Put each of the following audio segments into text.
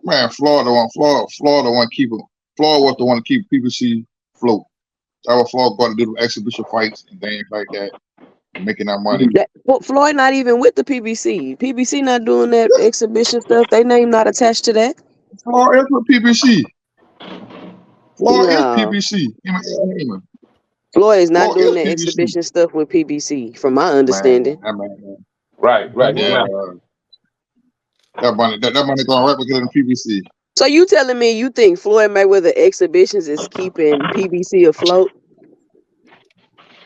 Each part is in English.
Man, Florida one keeping. Florida was the one to keep PBC float. That was Florida got to do the exhibition fights and things like that, and making that money. Well, Floyd not even with the PBC. PBC not doing that exhibition stuff. They name not attached to that. Florida is with PBC. Florida is No, PBC. Floyd is not Florida doing is that PBC. exhibition stuff with PBC, from my Man, understanding. Right. yeah, that money going right because of the PBC. So you telling me you think Floyd Mayweather exhibitions is keeping PBC afloat?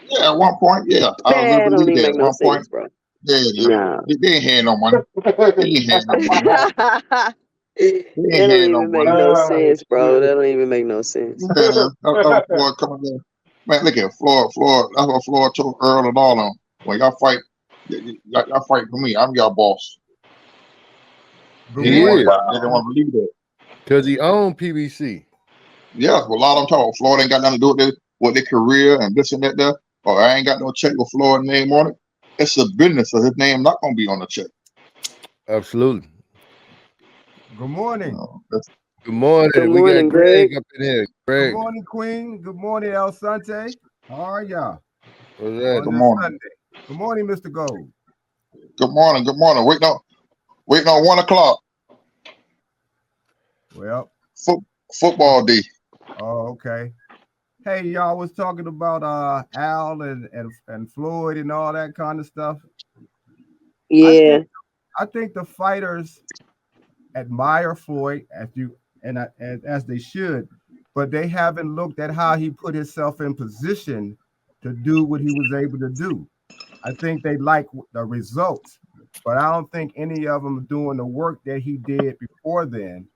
Yeah, at one point, yeah, I Man, really that don't believe even that. make At no one point, sense, bro. yeah, No. they ain't had no money. They ain't had no money. That They ain't don't had no even make money. no sense, bro. That don't even make no sense. Man, that was Floyd coming there. Man, look at Floyd. That's what Floyd told Earl and all of them. When y'all fight, y'all fight for me. I'm your boss. They Good didn't morning. want to believe that. Because he owned PBC. Yeah, well, a lot of them talk. Floyd ain't got nothing to do with their career and this and that there. Or I ain't got no check with Floyd's name on it. It's a business, so his name not gonna be on the check. Absolutely. Good morning. Good morning. Good We morning, got Greg Greg. up in here. Good Greg, morning, Queen. Good morning, El Sante. How are y'all? what's On that? Good this morning. Sunday. Good morning, Mr. Gold. Good morning. Good morning. Waiting on 1 o'clock. Well, Football day. oh, okay. Hey, y'all was talking about Al and Floyd and all that kind of stuff. Yeah. I think the fighters admire Floyd as they should, but they haven't looked at how he put himself in position to do what he was able to do. I think they like the results, but I don't think any of them are doing the work that he did before then.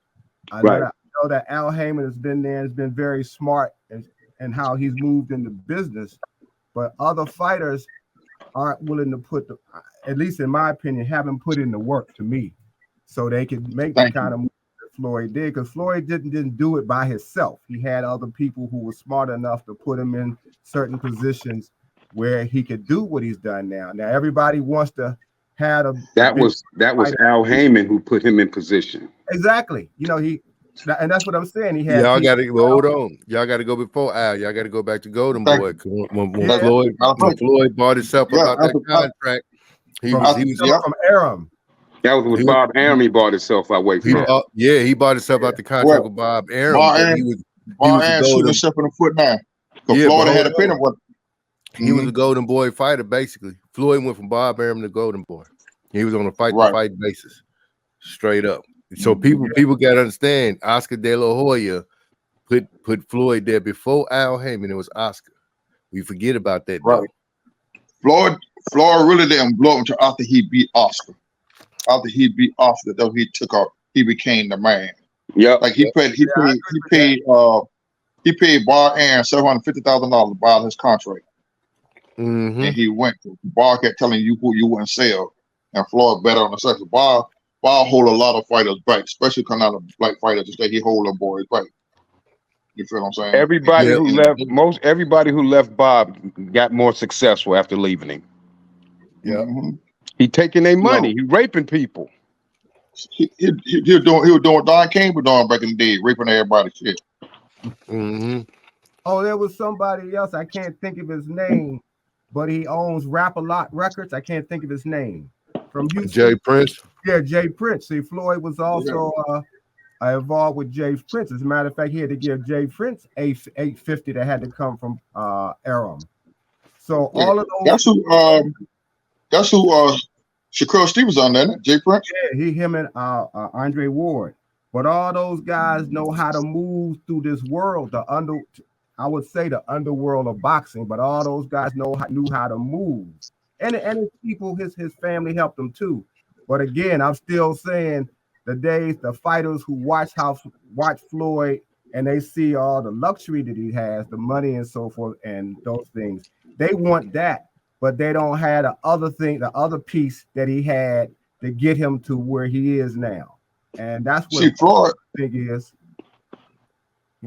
I know that Al Heyman has been there, has been very smart in how he's moved into business, but other fighters aren't willing to put at least in my opinion, haven't put in the work to me, so they could make the kind of move that Floyd did. Because Floyd didn't do it by himself. He had other people who were smart enough to put him in certain positions where he could do what he's done now. Now everybody wants to have that was Al Heyman who put him in position. Exactly. And that's what I'm saying. He had Y'all got to hold on. Y'all got to go before Al. Y'all got to go back to Golden Boy. When Floyd bought himself about that contract, he was from Aram. That was with Bob Arum. He bought himself away from. He bought himself out the contract with Bob Arum. Bob Arum shooting himself in the foot now. Yeah, Floyd had a pin with. He was a Golden Boy fighter, basically. Floyd went from Bob Arum to Golden Boy. He was on a fight-to-fight basis, straight up. So people got to understand. Oscar De La Hoya put Floyd there before Al Heyman. It was Oscar. We forget about that, right? Though. Floyd really didn't blow until after he beat Oscar. After he beat Oscar, though, he took off. He became the man. Yeah, like he paid Bob Arum $750,000 to buy his contract. Mm-hmm. And he went. Bob kept telling you who you wouldn't sell, and Floyd bet on the second. Bob hold a lot of fighters back, especially coming out of black fighters. Just like he hold them boys back. You feel what I'm saying? Everybody who left Bob got more successful after leaving him. Yeah, he taking their money. He raping people. He was doing what Don King was doing back in the day, raping everybody. Shit. Mm-hmm. Oh, there was somebody else. I can't think of his name, but he owns Rap-A-Lot Records. I can't think of his name. From Houston. Jay Prince. Yeah, Jay Prince. See, Floyd was also involved with Jay Prince. As a matter of fact, he had to give Jay Prince $850 that had to come from Aram. So all of those. That's who Shakur Stevens on there, Jay Prince. Yeah, him and Andre Ward. But all those guys know how to move through this world, I would say the underworld of boxing, but all those guys knew how to move. And his people, his family helped him too. But again, I'm still saying the fighters who watch Floyd and they see all the luxury that he has, the money and so forth, and those things, they want that, but they don't have the other piece that he had to get him to where he is now. And that's what Floyd think is.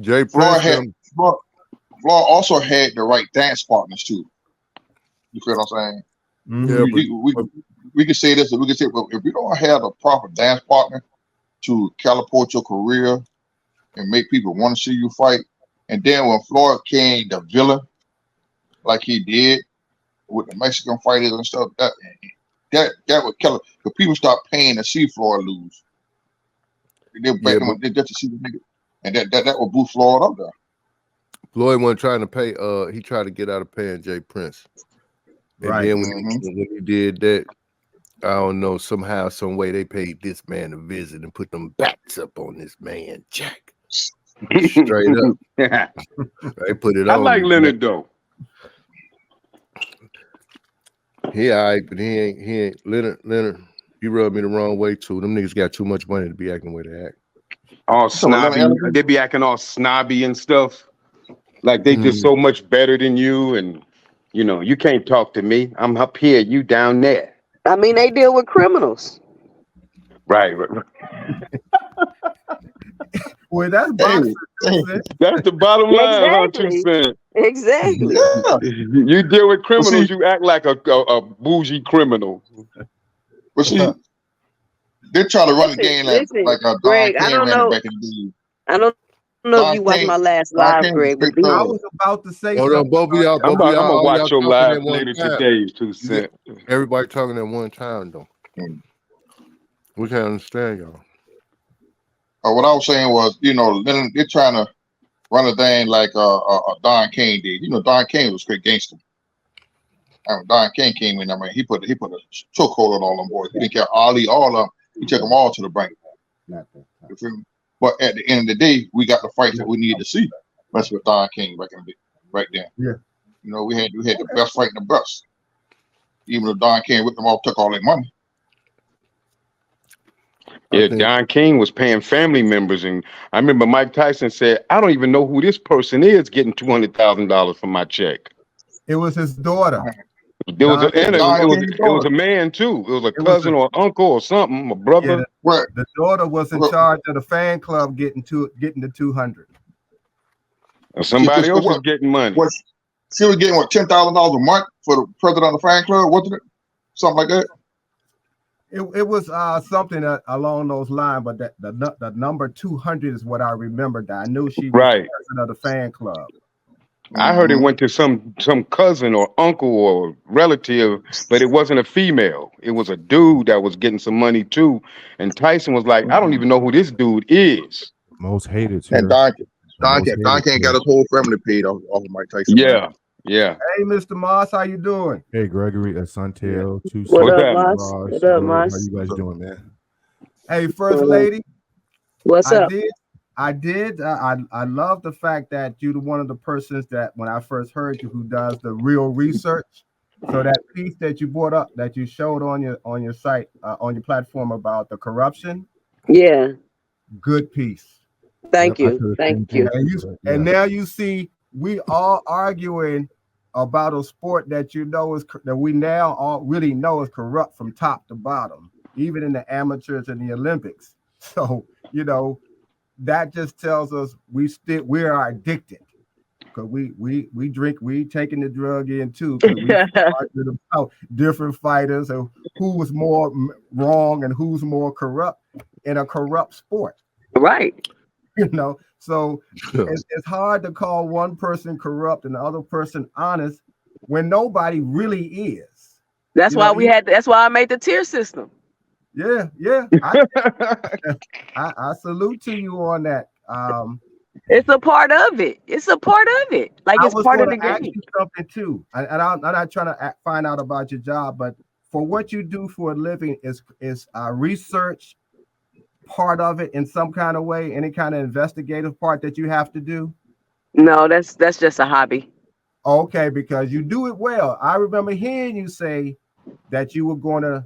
Jay Floyd also had the right dance partners too. You feel what I'm saying? Mm-hmm. We can say this, and we can say, well, if we don't have a proper dance partner to catapult your career and make people want to see you fight. And then when Floyd came the villain, like he did with the Mexican fighters and stuff, that would kill it. Because people start paying to see Floyd lose. They're just to see the nigga. And that would boost Floyd up there. Floyd wasn't trying to pay. He tried to get out of paying Jay Prince. And then when he did that, I don't know, somehow, some way they paid this man a visit and put them bats up on this man, Jack. Straight up. They put it on. I like Leonard though. He all right, but he ain't Leonard, he rubbed me the wrong way too. Them niggas got too much money to be acting the way they act. All snobby. They be acting all snobby and stuff. Like they just so much better than you, and you know, you can't talk to me. I'm up here, you down there. I mean, they deal with criminals. Right. Well, that's boxing. That's the bottom line, Exactly. 2 cents. Exactly. Yeah. You deal with criminals, you act like a bougie criminal. But see, they try to run the game like a Greg, Don I don't King ran know. back in the day. I don't know Don if you watched King- my last Don live, King Greg. was But big I dog. was about to say Hold on, both of y'all. I'm gonna all watch y'all your talking live at one later time. today, 2 cents. Everybody talking at one time though. We can't understand y'all. What I was saying was, you know, then they're trying to run a thing like Don King did. You know, Don King was a great gangster. And Don King came in. I mean, he put a chokehold on all them boys. He didn't care Ali, all of them. He took them all to the bank. You feel me? But at the end of the day, we got the fights that we needed to see. That's what Don King back in the day, right there. Yeah. You know, we had the best fight in the best. Even though Don King with them all took all their money. Yeah, Don King was paying family members, and I remember Mike Tyson said, "I don't even know who this person is getting $200,000 from my check." It was his daughter. There was it was a man too. It was a cousin or uncle or something, a brother. Yeah, the daughter was in charge of the fan club getting the 200. Or somebody else was getting money. She was getting $10,000 a month for the president of the fan club, wasn't it? Something like that. It was something along those lines, but the number 200 is what I remembered. I knew she was the president of the fan club. I heard it went to some cousin or uncle or relative, but it wasn't a female. It was a dude that was getting some money too. And Tyson was like, "I don't even know who this dude is." Most hated. And Don King got his whole family paid off of Mike Tyson. Yeah. Yeah. Hey, Mr. Moss, how you doing? Hey, Gregory, Santel, What up, Moss? What up, Moss? How you guys doing, man? Hey, First Lady. What's up? I love the fact that you're one of the persons that when I first heard you who does the real research. So that piece that you brought up, that you showed on your site, on your platform about the corruption. Yeah. Good piece. Thank you. And now you see we all arguing about a sport that that we now all really know is corrupt from top to bottom, even in the amateurs and the Olympics. So, you know, that just tells us we are addicted because we drink, we taking the drug in too. We arguing about different fighters and who was more wrong and who's more corrupt in a corrupt sport. Right. You know, so it's hard to call one person corrupt and the other person honest when nobody really is. That's why that's why I made the tier system. Yeah. I salute to you on that. It's a part of it. Like it's part of the game. Ask you something too, and I'm not trying to find out about your job, but for what you do for a living, is research part of it in some kind of way? Any kind of investigative part that you have to do? No, that's just a hobby. Okay, because you do it well. I remember hearing you say that you were going to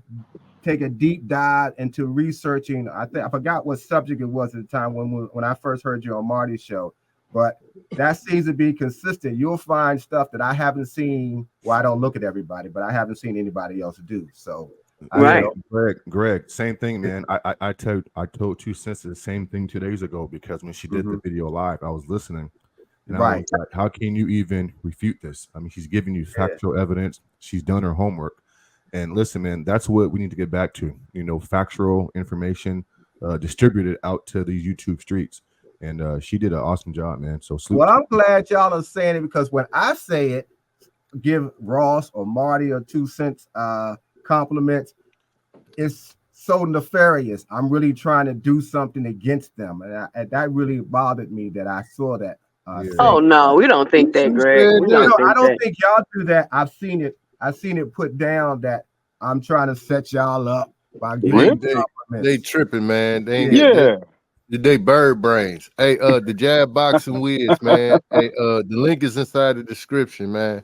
take a deep dive into researching. I forgot what subject it was at the time when I first heard you on Marty's show, but that seems to be consistent. You'll find stuff that I haven't seen. Well, I don't look at everybody, but I haven't seen anybody else do. So, right, Greg, same thing, man. I told 2 cents the same thing 2 days ago because when she did the video live, I was listening. And I was like, how can you even refute this? I mean, she's giving you factual evidence. She's done her homework. And listen, man, that's what we need to get back to. You know, factual information, distributed out to these YouTube streets. And she did an awesome job, man. So well, I'm glad y'all are saying it, because when I say it, give Ross or Marty or 2 cents compliments, it's so nefarious. I'm really trying to do something against them, and that really bothered me that I saw that. Oh no, we don't think that, Greg. We don't think I don't that. think y'all do that. I've seen it put down that I'm trying to set y'all up by giving compliments. They tripping, man. They ain't Yeah. they bird brains. Hey, the Jab Boxing Wiz, man. Hey, the link is inside the description, man.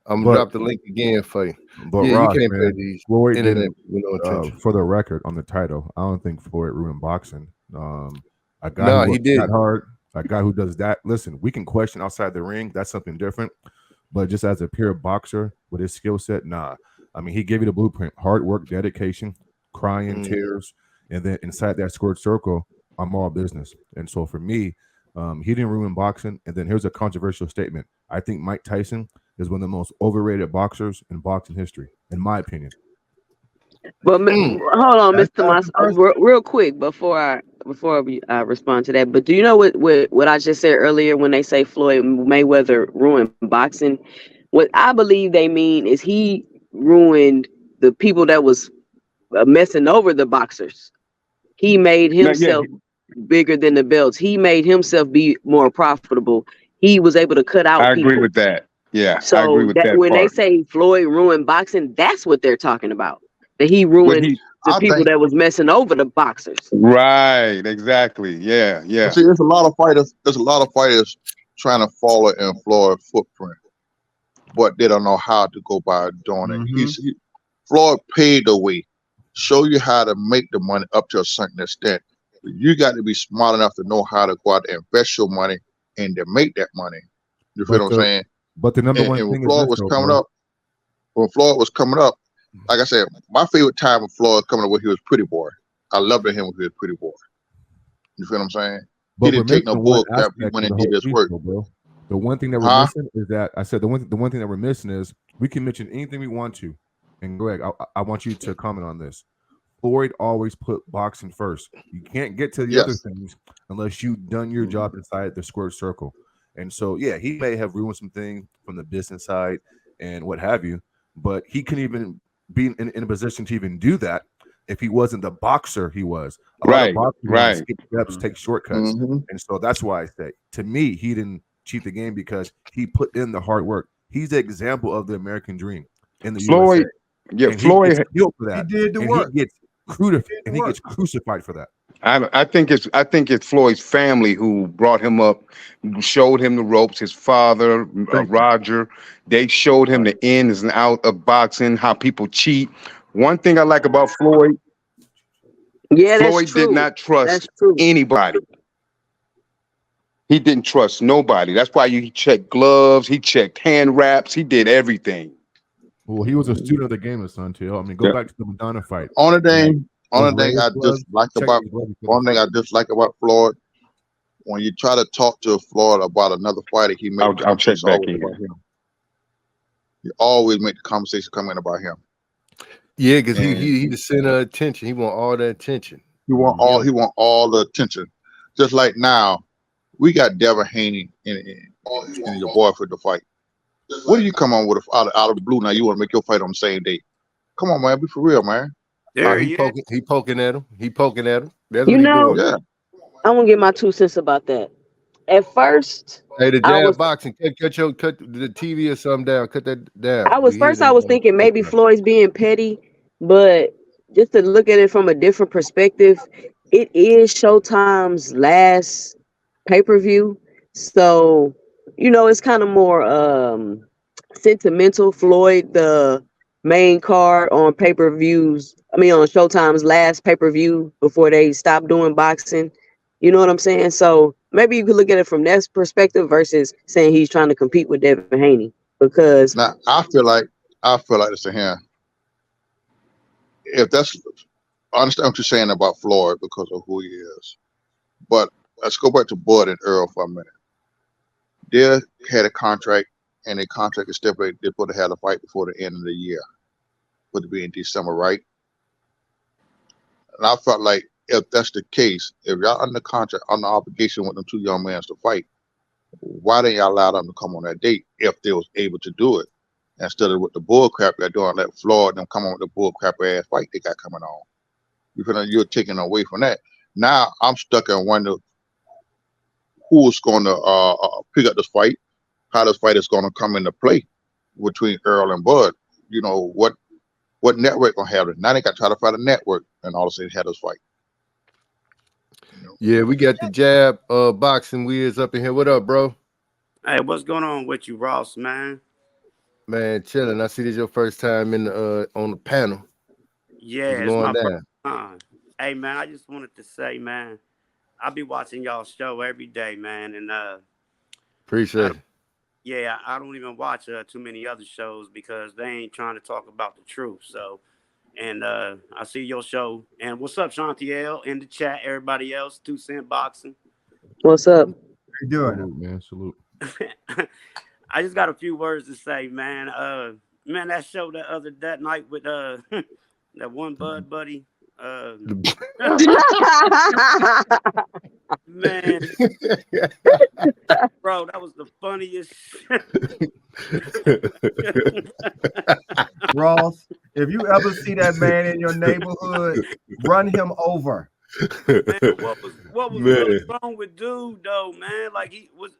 I'm gonna drop the link again for you. But yeah, Ross, you can't man, pay these Floyd internet didn't, with no attention. for the record, on the title, I don't think Floyd ruined boxing. A guy No, who he works did that hard, a guy who does that. Listen, we can question outside the ring. That's something different. But just as a pure boxer with his skill set, nah. I mean, he gave you the blueprint: hard work, dedication, crying, tears, and then inside that squared circle, I'm all business. And so for me, he didn't ruin boxing. And then here's a controversial statement: I think Mike Tyson is one of the most overrated boxers in boxing history, in my opinion. But hold on, Mr. Moss, real quick before we respond to that. But do you know what I just said earlier when they say Floyd Mayweather ruined boxing? What I believe they mean is he ruined the people that was messing over the boxers. He made himself bigger than the belts. He made himself be more profitable. He was able to cut out I people. agree with that. Yeah, So I agree with that when they part. say Floyd ruined boxing, that's what they're talking about. That he ruined the people that was messing over the boxers. Right, exactly. Yeah, yeah. See, there's a lot of fighters. There's a lot of fighters trying to follow in Floyd's footprint, but they don't know how to go by doing it. Floyd paid the way, show you how to make the money up to a certain extent. You got to be smart enough to know how to go out and invest your money and to make that money. You feel what I'm saying? But the number one thing when Floyd was coming up, like I said, my favorite time of Floyd coming up when he was Pretty Boy. I loved him when he was Pretty Boy. You feel what I'm saying? But he didn't take no bull crap. He went and did his work. Bro. The one thing that we're missing is that I said the one thing that we're missing is we can mention anything we want to. And Greg, I want you to comment on this. Floyd always put boxing first. You can't get to the other things unless you've done your job inside the squared circle. And so, yeah, he may have ruined some things from the business side and what have you, but he couldn't even be in a position to even do that if he wasn't the boxer he was. A lot of boxers skip steps, take shortcuts. And so that's why I say, to me, he didn't cheat the game because he put in the hard work. He's the example of the American dream in the USA. Yeah, and Floyd he killed for that. He did the work. He gets crucified for that. I think it's Floyd's family who brought him up, showed him the ropes. His father, Roger, they showed him the ins and outs of boxing, how people cheat. One thing I like about Floyd, Floyd did not trust anybody. He didn't trust nobody. That's why he checked gloves, he checked hand wraps, he did everything. Well, he was a student of the game, son. Too. I mean, go back to the Madonna fight. Only thing I dislike about Floyd, when you try to talk to Floyd about another fighter, he made I'll check back in. You always make the conversation come in about him. Yeah, because he the center of attention. He want all the attention. He want all the attention. Just like now, we got Devin Haney in your boy for the fight. What do you come on with out of the blue? Now you want to make your fight on the same day? Come on, man, be for real, man. He poking at him. He poking at him. That's what he doing. Yeah. I'm gonna get my 2 cents about that. At first, hey, the jab boxing, cut the TV or something down. Cut that down. I was thinking maybe Floyd's being petty, but just to look at it from a different perspective, it is Showtime's last pay-per-view, so it's kind of more sentimental. Floyd, the main card on pay-per-views. I mean, on Showtime's last pay-per-view before they stopped doing boxing. You know what I'm saying? So maybe you could look at it from that perspective versus saying he's trying to compete with Devin Haney. Because now I feel like it's a hand. If that's, I understand what you're saying about Floyd because of who he is, but let's go back to Bud and Earl for a minute. They had a contract, and the contract is stipulated they're supposed to have a fight before the end of the year, would it be in December, right? And I felt like if that's the case, if y'all under contract, under obligation with them two young men to fight, why didn't y'all allow them to come on that date if they was able to do it? Instead of with the bull crap they're doing, let Floyd them come on with the bull crap ass fight they got coming on. You're taking away from that. Now I'm stuck in wonder who's going to pick up this fight, how this fight is going to come into play between Earl and Bud. You know what network gonna have it? Now they got to try to find a network, and all of a sudden had this fight. You know? Yeah, we got the jab boxing wheels up in here. What up, bro? Hey, what's going on with you, Ross, man? Man, chilling. I see this your first time in the on the panel. Yeah, What's it's going my down? first time. Hey, man, I just wanted to say, man, I be watching y'all show every day, man, and Appreciate it. yeah, I don't even watch too many other shows because they ain't trying to talk about the truth. So, and I see your show. And what's up, Shantiel, in the chat, everybody else, 2 Cent Boxing. What's up? How you doing? Salute, man. Salute. I just got a few words to say, man. Man, that show that night with that one Bud buddy. Man, bro, that was the funniest Ross, if you ever see that man in your neighborhood, run him over. Man, what was really wrong with dude though, man? Like he was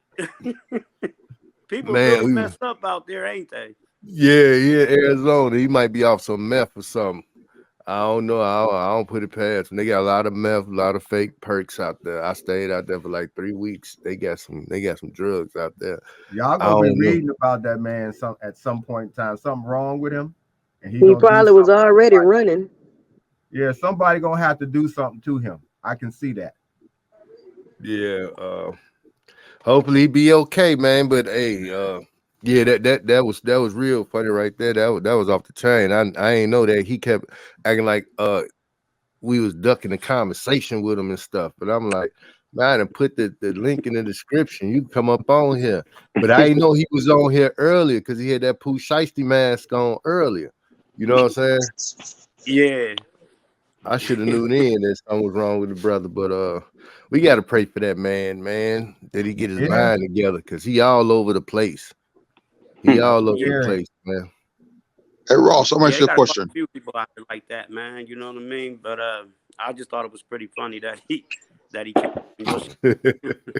people really messed up out there, ain't they? Yeah, Arizona. He might be off some meth or something. I don't know. I don't put it past them. They got a lot of meth, a lot of fake perks out there. I stayed out there for like 3 weeks. They got some drugs out there. Y'all gonna be reading about that man at some point in time. Something wrong with him, and he probably was already running. Yeah, somebody gonna have to do something to him. I can see that. Yeah. Hopefully he be okay, man. But hey, yeah, that was real funny right there. That was off the chain. I ain't know that he kept acting like we was ducking the conversation with him and stuff. But I'm like, man, and put the link in the description. You can come up on here. But I didn't know he was on here earlier because he had that Pooh Shiesty mask on earlier. You know what I'm saying? Yeah. I should have knew then that something was wrong with the brother, but we got to pray for that man, that he get his mind together because he all over the place. He all over the place, man. Hey Ross, I'm asking you a question. A few people out there like that, man. You know what I mean? But I just thought it was pretty funny that he kept